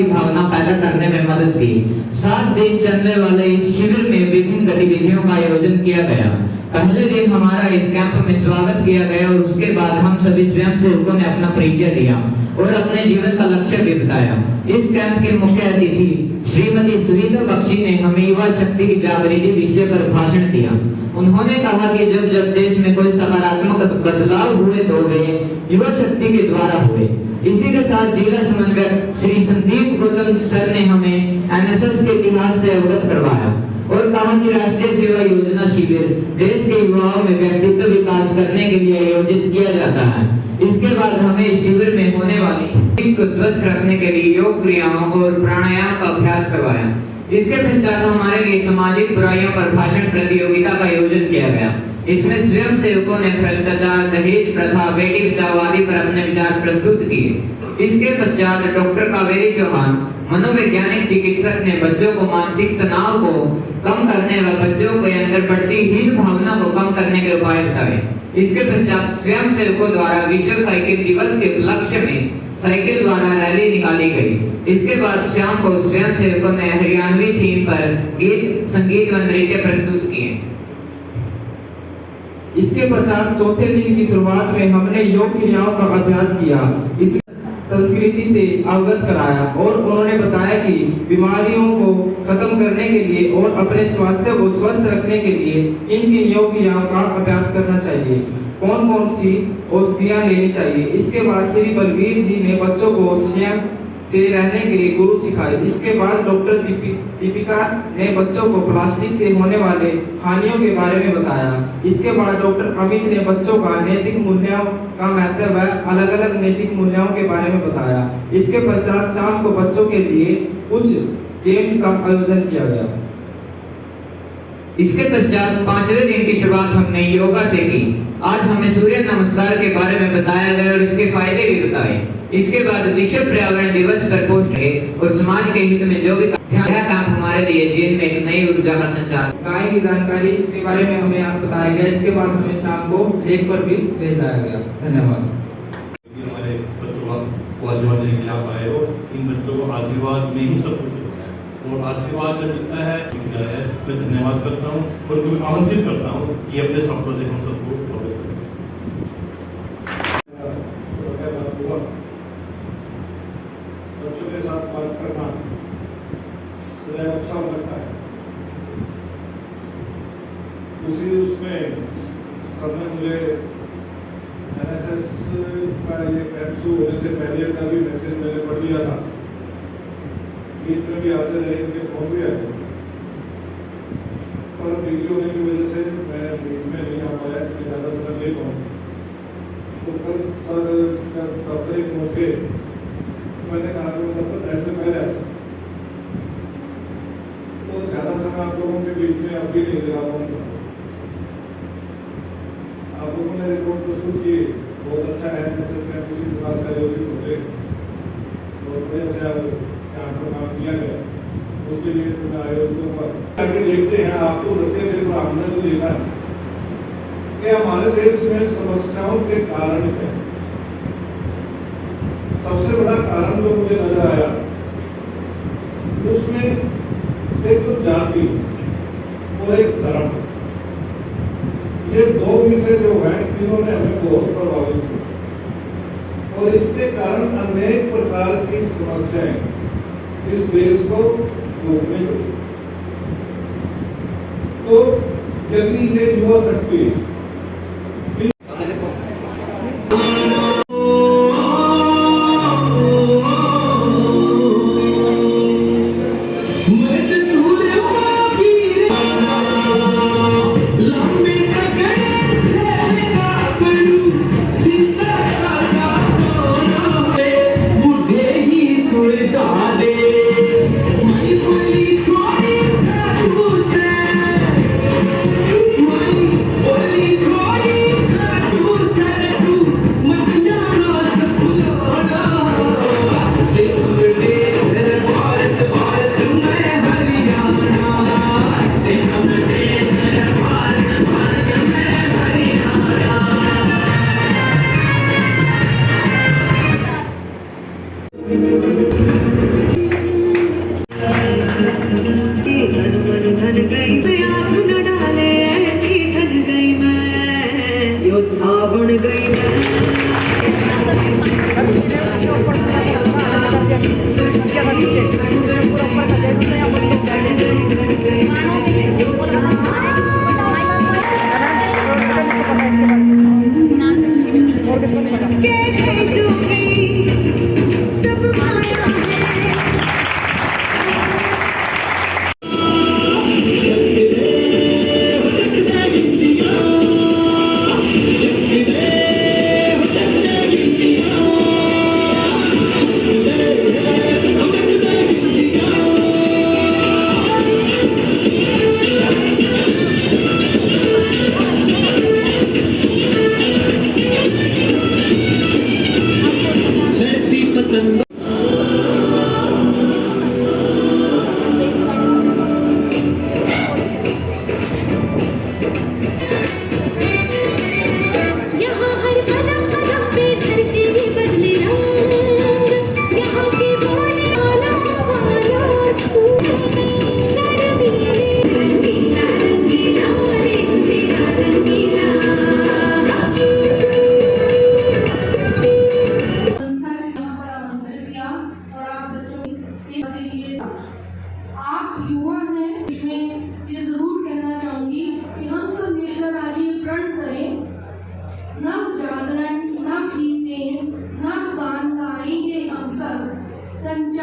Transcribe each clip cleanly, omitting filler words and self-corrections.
की भावना पैदा करने में मदद की। 7 दिन चलने वाले इस शिविर में विभिन्न गतिविधियों का आयोजन किया गया। पहले दिन हमारा इस कैंप में स्वागत किया गया और उसके बाद हम सभी स्वयंसेवकों ने अपना परिचय दिया और अपने जीवन का लक्ष्य भी बताया। इस कैंप के मुख्य अतिथि श्रीमती सुविधा बख्शी ने हमें युवा शक्ति की जागृति विषय पर भाषण दिया। उन्होंने कहा कि जब जब देश में कोई सकारात्मक बदलाव हुए तो वे युवा शक्ति के द्वारा हुए। इसी के साथ जिला समन्वयक श्री संदीप गौतम सर ने हमें एनएसएस के इतिहास से अवगत करवाया और कहा कि राष्ट्रीय सेवा योजना शिविर देश के युवाओं में व्यक्तित्व विकास करने के लिए आयोजित किया जाता है। इसके बाद हमें इस शिविर में होने वाली को स्वस्थ रखने के लिए योग क्रियाओं और प्राणायाम का अभ्यास करवाया। इसके पश्चात हमारे लिए सामाजिक बुराइयों पर भाषण प्रतियोगिता का आयोजन किया गया। इसमें स्वयं सेवकों ने भ्रष्टाचार, दहेज प्रथा, बेटी बचाओ आदि पर अपने विचार प्रस्तुत किए। इसके पश्चात डॉक्टर कावेरी चौहान, मनोवैज्ञानिक चिकित्सक, ने बच्चों को मानसिक तनाव को कम करने व बच्चों के अंदर बढ़ती हीन भावना को कम करने के उपाय बताए। इसके पश्चात स्वयं सेवकों द्वारा विश्व साइकिल दिवस के उपलक्ष्य में साइकिल द्वारा रैली निकाली गई। इसके बाद शाम को स्वयं सेवकों ने हरियाणवी थीम पर गीत, संगीत व नृत्य प्रस्तुत किए। इसके पश्चात चौथे दिन की शुरुआत में हमने योग क्रियाओं का अभ्यास किया, इस संस्कृति से अवगत कराया और उन्होंने बताया कि बीमारियों को खत्म करने के लिए और अपने स्वास्थ्य को स्वस्थ रखने के लिए किन किन योग क्रियाओं का अभ्यास करना चाहिए, कौन कौन सी औषधियां लेनी चाहिए। इसके बाद श्री बलवीर जी ने बच्चों को स्वयं से रहने के लिए गुरु सिखाए। इसके बाद डॉक्टर दीपिका ने बच्चों को प्लास्टिक से होने वाले हानियों के बारे में बताया। इसके बाद डॉक्टर अमित ने बच्चों का नैतिक मूल्यों का महत्व व अलग अलग नैतिक मूल्यों के बारे में बताया। इसके पश्चात शाम को बच्चों के लिए कुछ गेम्स का आयोजन किया गया। इसके पश्चात 5वें दिन की शुरुआत हमने योगा से की। आज हमें सूर्य नमस्कार के बारे में बताया गया और इसके फायदे भी बताए। इसके बाद विश्व पर्यावरण दिवस पर पोस्ट है और समाज के हित में जो भी यह काम हमारे लिए जीवन में एक नई ऊर्जा का संचार। गाय की जानकारी के बारे में हमें यहाँ बताया गया। इसके बाद हमें शाम को लेक पर भी ले जाया गया। धन्यवाद। हमारे बच्चों को आशीर्वाद देने के लिए आप आए हो। इन बच्चों को आशीर्वाद में ही सब कुछ होता है और आशीर्वाद जब मिलता है मैं धन्यवाद करता हूँ और उनको आमंत्रित करता हूँ कि अपने शब्दों से हम सबको बच्चों के साथ बात करना सदैव अच्छा लगता है। उसी उसमें सबने मुझे एनएसएस का ये कैंप शुरू होने से पहले का भी मैसेज मैंने पढ़ लिया था। बीच में भी आते रहे, इनके फोन भी आए, पर बिजी होने की वजह से मैं बीच में नहीं आ पाया, ज़्यादा समय नहीं पहुँचा। तो कल सर डॉक्टर ही पहुँच गए, मैंने कहा कि तब तक टाइम से पहले आ सकता, तो ज़्यादा समय आप लोगों के बीच में अभी नहीं लगा पाऊंगा। आप लोगों ने रिपोर्ट प्रस्तुत की, बहुत अच्छा है। एनएसएस में किसी प्रकार से आयोजित होते बहुत बढ़िया से यहाँ पर काम किया गया, उसके लिए तो मैं आयोजकों पर आगे देखते हैं। आपको बच्चे देखो, हमने तो देखा है कि हमारे देश में समस्याओं के कारण है। सबसे बड़ा कारण जो मुझे नजर आया उसमें एक तो जाति और एक धर्म, ये दो विषय जो हैं इन्होंने हमें बहुत प्रभावित किया और इसके कारण अनेक प्रकार की समस्याएं इस देश को भोगनी पड़ी। तो यदि ये युवा शक्ति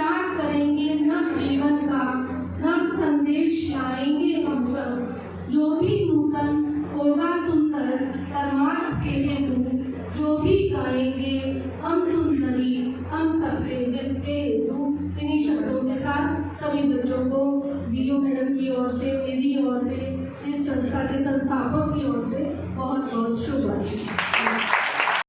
स्टार्ट करेंगे नव जीवन का, नव संदेश लाएंगे हम सब। जो भी नूतन होगा सुंदर परमार्थ के हेतु, जो भी गाएंगे हम सुंदरी हम सबके हित के हेतु। इन्हीं शब्दों के साथ सभी बच्चों को वीओ मैडम की ओर से, मेरी ओर से, इस संस्था के संस्थापक की ओर से बहुत बहुत शुभ आशीर्वाद।